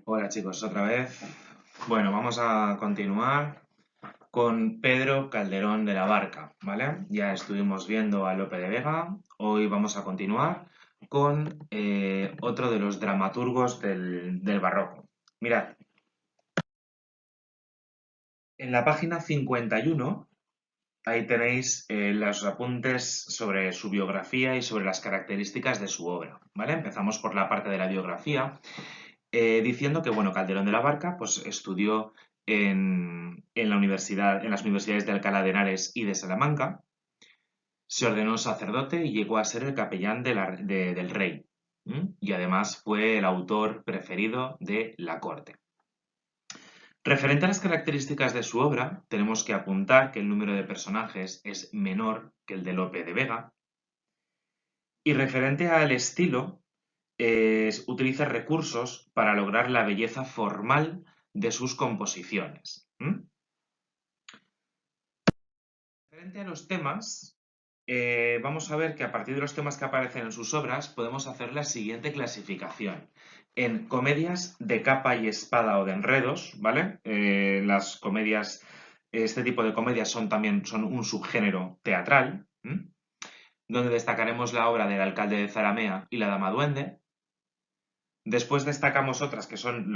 Hola chicos, otra vez. Bueno, vamos a continuar con Pedro Calderón de la Barca, ¿vale? Ya estuvimos viendo a Lope de Vega, hoy vamos a continuar con otro de los dramaturgos del barroco. Mirad, en la página 51, ahí tenéis los apuntes sobre su biografía y sobre las características de su obra, ¿vale? Empezamos por la parte de la biografía. Diciendo que, bueno, Calderón de la Barca pues, estudió en la universidad, en las universidades de Alcalá de Henares y de Salamanca, se ordenó sacerdote y llegó a ser el capellán del rey. Y además fue el autor preferido de la corte. Referente a las características de su obra, tenemos que apuntar que el número de personajes es menor que el de Lope de Vega. Y referente al estilo, utiliza recursos para lograr la belleza formal de sus composiciones. Referente a los temas, vamos a ver que a partir de los temas que aparecen en sus obras podemos hacer la siguiente clasificación. En comedias de capa y espada o de enredos, ¿vale? Las comedias, este tipo de comedias son un subgénero teatral, donde destacaremos la obra del alcalde de Zaramea y la dama duende. Después destacamos otras que son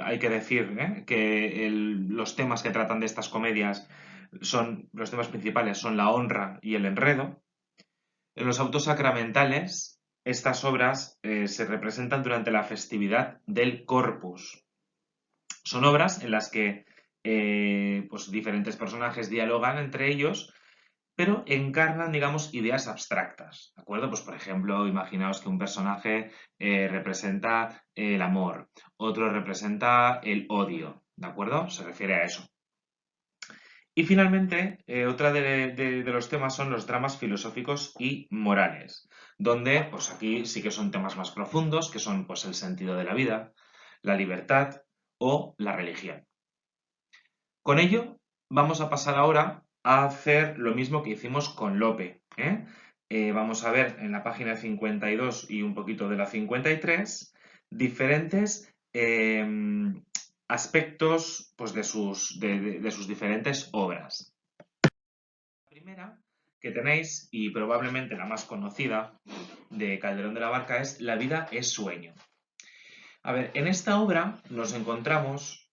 hay que decir que los temas que tratan de estas comedias los temas principales son la honra y el enredo. En los autos sacramentales, estas obras se representan durante la festividad del Corpus. Son obras en las que pues diferentes personajes dialogan entre ellos pero encarnan, digamos, ideas abstractas, ¿de acuerdo? Pues, por ejemplo, imaginaos que un personaje representa el amor, otro representa el odio, ¿de acuerdo? Se refiere a eso. Y finalmente, otra de los temas son los dramas filosóficos y morales, donde, pues aquí sí que son temas más profundos, que son, pues, el sentido de la vida, la libertad o la religión. Con ello, vamos a pasar ahora a hacer lo mismo que hicimos con Lope. Vamos a ver en la página 52 y un poquito de la 53 diferentes aspectos pues, de sus diferentes obras. La primera que tenéis, y probablemente la más conocida de Calderón de la Barca, es La vida es sueño. A ver, en esta obra nos encontramos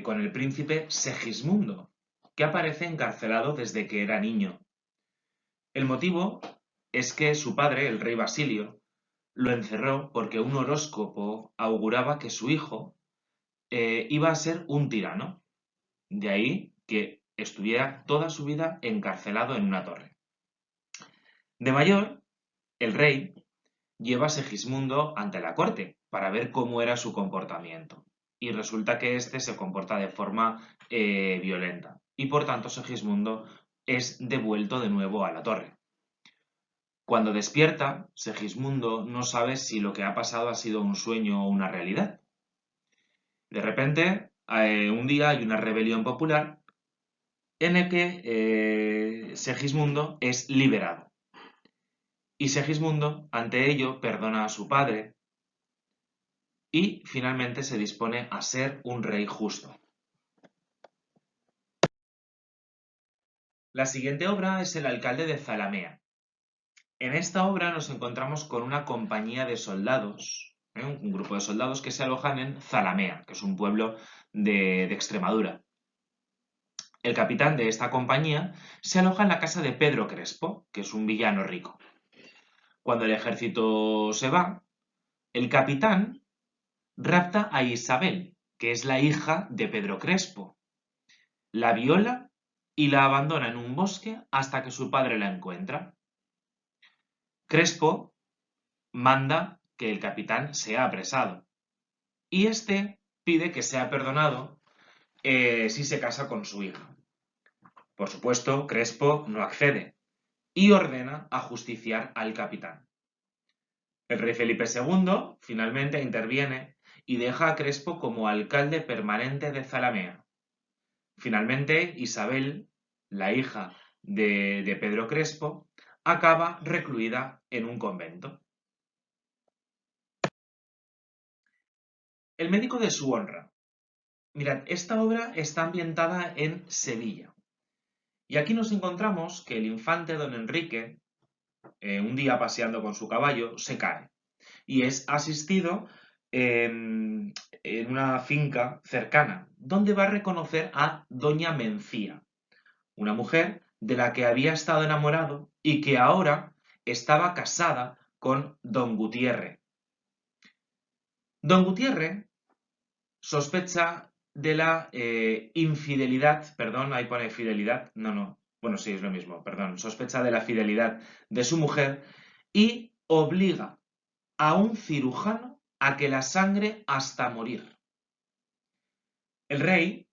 con el príncipe Segismundo, que aparece encarcelado desde que era niño. El motivo es que su padre, el rey Basilio, lo encerró porque un horóscopo auguraba que su hijo iba a ser un tirano. De ahí que estuviera toda su vida encarcelado en una torre. De mayor, el rey lleva a Segismundo ante la corte para ver cómo era su comportamiento. Y resulta que éste se comporta de forma violenta. Y por tanto Segismundo es devuelto de nuevo a la torre. Cuando despierta, Segismundo no sabe si lo que ha pasado ha sido un sueño o una realidad. De repente, un día hay una rebelión popular en el que Segismundo es liberado. Y Segismundo, ante ello, perdona a su padre, y finalmente se dispone a ser un rey justo. La siguiente obra es El alcalde de Zalamea. En esta obra nos encontramos con una compañía de soldados, un grupo de soldados que se alojan en Zalamea, que es un pueblo de Extremadura. El capitán de esta compañía se aloja en la casa de Pedro Crespo, que es un villano rico. Cuando el ejército se va, el capitán rapta a Isabel, que es la hija de Pedro Crespo, la viola y la abandona en un bosque hasta que su padre la encuentra. Crespo manda que el capitán sea apresado y este pide que sea perdonado si se casa con su hija. Por supuesto, Crespo no accede y ordena ajusticiar al capitán. El rey Felipe II finalmente interviene y deja a Crespo como alcalde permanente de Zalamea. Finalmente, Isabel, la hija de Pedro Crespo, acaba recluida en un convento. El médico de su honra. Mirad, esta obra está ambientada en Sevilla. Y aquí nos encontramos que el infante don Enrique, un día paseando con su caballo, se cae y es asistido en una finca cercana, donde va a reconocer a doña Mencía, una mujer de la que había estado enamorado y que ahora estaba casada con don Gutiérrez. Don Gutiérrez sospecha de la infidelidad, perdón, ahí pone fidelidad, no, bueno, sí, es lo mismo, perdón, sospecha de la fidelidad de su mujer y obliga a un cirujano a que la sangre hasta morir. El rey,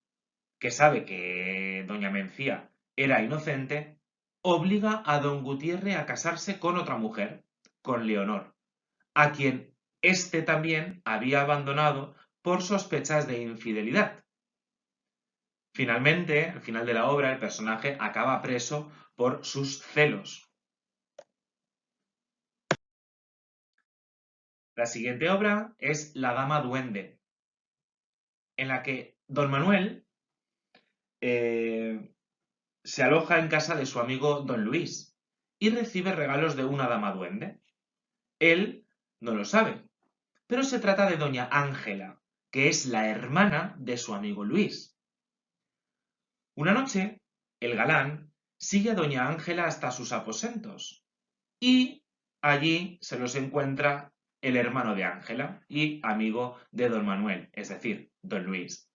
que sabe que doña Mencía era inocente, obliga a don Gutiérrez a casarse con otra mujer, con Leonor, a quien éste también había abandonado por sospechas de infidelidad. Finalmente, al final de la obra, el personaje acaba preso por sus celos. La siguiente obra es La Dama Duende, en la que don Manuel se aloja en casa de su amigo don Luis y recibe regalos de una dama duende. Él no lo sabe, pero se trata de doña Ángela, que es la hermana de su amigo Luis. Una noche, el galán sigue a doña Ángela hasta sus aposentos y allí se los encuentra el hermano de Ángela y amigo de don Manuel, es decir, don Luis,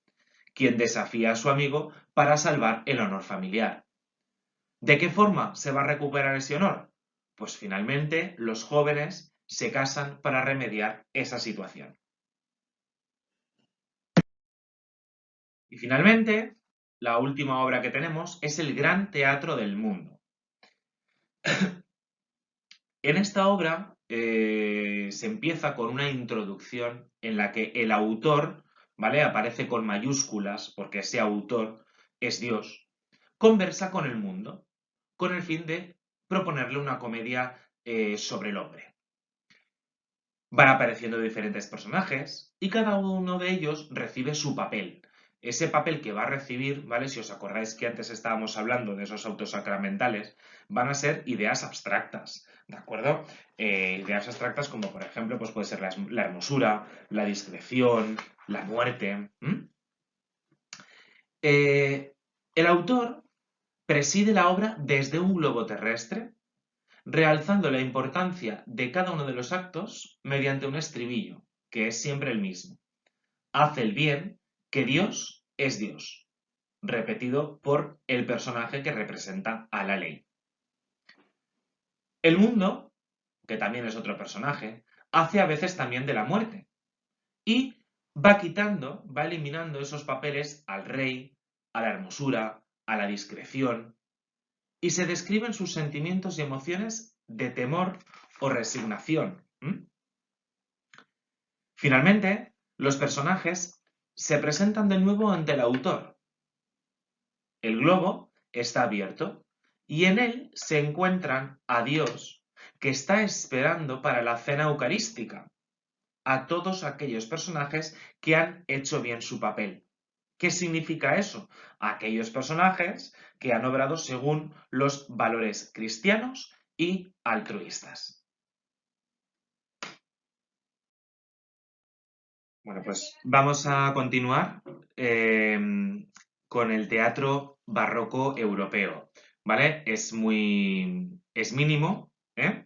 quien desafía a su amigo para salvar el honor familiar. ¿De qué forma se va a recuperar ese honor? Pues finalmente los jóvenes se casan para remediar esa situación. Y finalmente, la última obra que tenemos es El Gran Teatro del Mundo. En esta obra se empieza con una introducción en la que el autor, ¿vale? Aparece con mayúsculas porque ese autor es Dios, conversa con el mundo con el fin de proponerle una comedia sobre el hombre. Van apareciendo diferentes personajes y cada uno de ellos recibe su papel. Ese papel que va a recibir, ¿vale? Si os acordáis que antes estábamos hablando de esos autos sacramentales, van a ser ideas abstractas, ¿de acuerdo? Ideas abstractas como, por ejemplo, pues puede ser la hermosura, la discreción, la muerte. El autor preside la obra desde un globo terrestre, realzando la importancia de cada uno de los actos mediante un estribillo, que es siempre el mismo. Haz el bien, que Dios es Dios, repetido por el personaje que representa a la ley. El mundo, que también es otro personaje, hace a veces también de la muerte y va quitando, va eliminando esos papeles al rey, a la hermosura, a la discreción, y se describen sus sentimientos y emociones de temor o resignación. Finalmente, los personajes se presentan de nuevo ante el autor. El globo está abierto y en él se encuentran a Dios, que está esperando para la cena eucarística, a todos aquellos personajes que han hecho bien su papel. ¿Qué significa eso? Aquellos personajes que han obrado según los valores cristianos y altruistas. Bueno, pues vamos a continuar con el teatro barroco europeo, ¿vale? Es mínimo, ¿eh?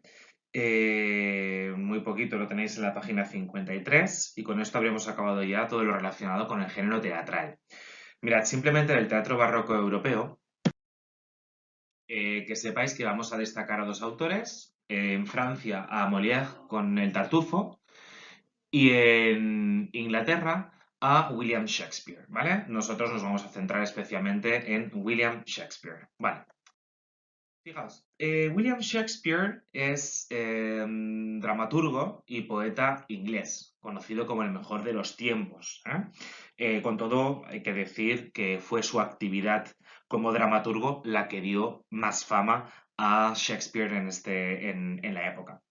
Muy poquito, lo tenéis en la página 53 y con esto habríamos acabado ya todo lo relacionado con el género teatral. Mirad, simplemente del teatro barroco europeo, que sepáis que vamos a destacar a dos autores, en Francia a Molière con el Tartufo y en Inglaterra a William Shakespeare, ¿vale? Nosotros nos vamos a centrar especialmente en William Shakespeare, ¿vale? Fijaos, William Shakespeare es dramaturgo y poeta inglés, conocido como el mejor de los tiempos. Con todo, hay que decir que fue su actividad como dramaturgo la que dio más fama a Shakespeare en la época.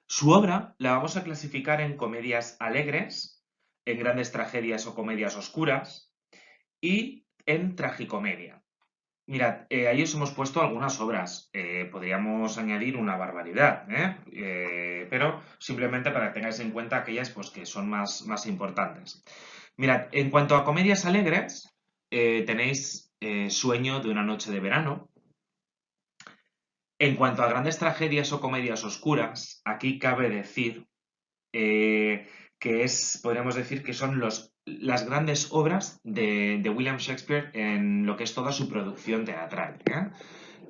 Su obra la vamos a clasificar en comedias alegres, en grandes tragedias o comedias oscuras y en tragicomedia. Mirad, ahí os hemos puesto algunas obras. Podríamos añadir una barbaridad, pero simplemente para que tengáis en cuenta aquellas pues, que son más importantes. Mirad, en cuanto a comedias alegres, tenéis Sueño de una noche de verano. En cuanto a grandes tragedias o comedias oscuras, aquí cabe decir podríamos decir que son las grandes obras de William Shakespeare en lo que es toda su producción teatral.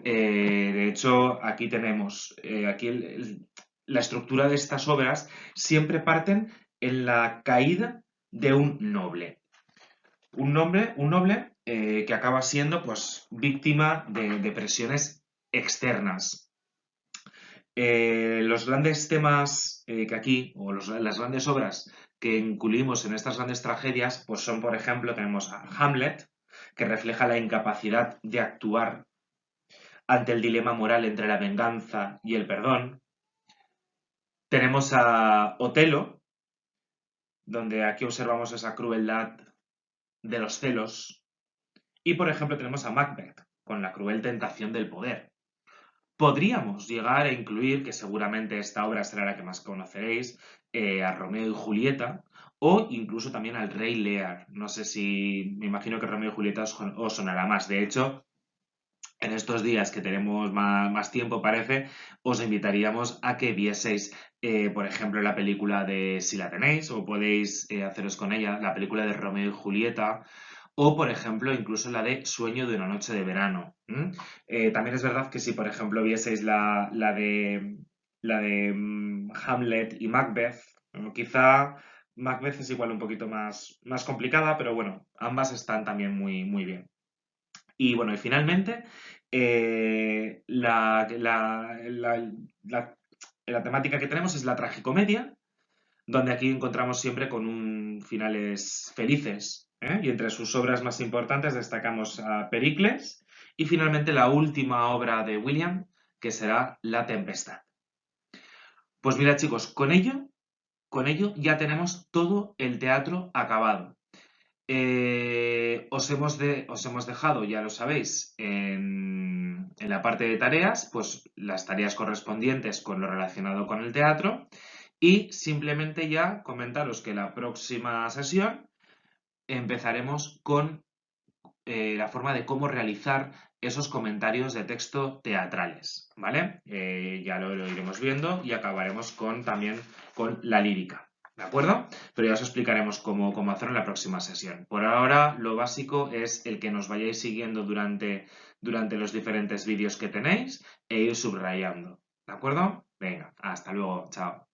De hecho, aquí tenemos, la estructura de estas obras siempre parten en la caída de un noble. Un noble que acaba siendo pues, víctima de presiones externas. Los grandes temas que aquí, o las grandes obras que incluimos en estas grandes tragedias, pues son, por ejemplo, tenemos a Hamlet, que refleja la incapacidad de actuar ante el dilema moral entre la venganza y el perdón. Tenemos a Otelo, donde aquí observamos esa crueldad de los celos. Y, por ejemplo, tenemos a Macbeth, con la cruel tentación del poder. Podríamos llegar a incluir, que seguramente esta obra será la que más conoceréis, a Romeo y Julieta, o incluso también al Rey Lear. No sé si, me imagino que Romeo y Julieta os sonará más. De hecho, en estos días que tenemos más tiempo, parece, os invitaríamos a que vieseis, por ejemplo, la película de, si la tenéis, o podéis haceros con ella, la película de Romeo y Julieta, o, por ejemplo, incluso la de Sueño de una noche de verano. También es verdad que si, por ejemplo, vieseis la de Hamlet y Macbeth, quizá Macbeth es igual un poquito más complicada, pero bueno, ambas están también muy bien. Y bueno, y finalmente, la temática que tenemos es la tragicomedia, donde aquí encontramos siempre con finales felices, y entre sus obras más importantes destacamos a Pericles y finalmente la última obra de William, que será La Tempestad. Pues mira, chicos, con ello ya tenemos todo el teatro acabado. Os hemos dejado, ya lo sabéis, en la parte de tareas, pues las tareas correspondientes con lo relacionado con el teatro. Y simplemente ya comentaros que la próxima sesión empezaremos con la forma de cómo realizar esos comentarios de texto teatrales, ¿vale? Ya lo iremos viendo y acabaremos también con la lírica, ¿de acuerdo? Pero ya os explicaremos cómo hacerlo en la próxima sesión. Por ahora, lo básico es el que nos vayáis siguiendo durante los diferentes vídeos que tenéis e ir subrayando, ¿de acuerdo? Venga, hasta luego, chao.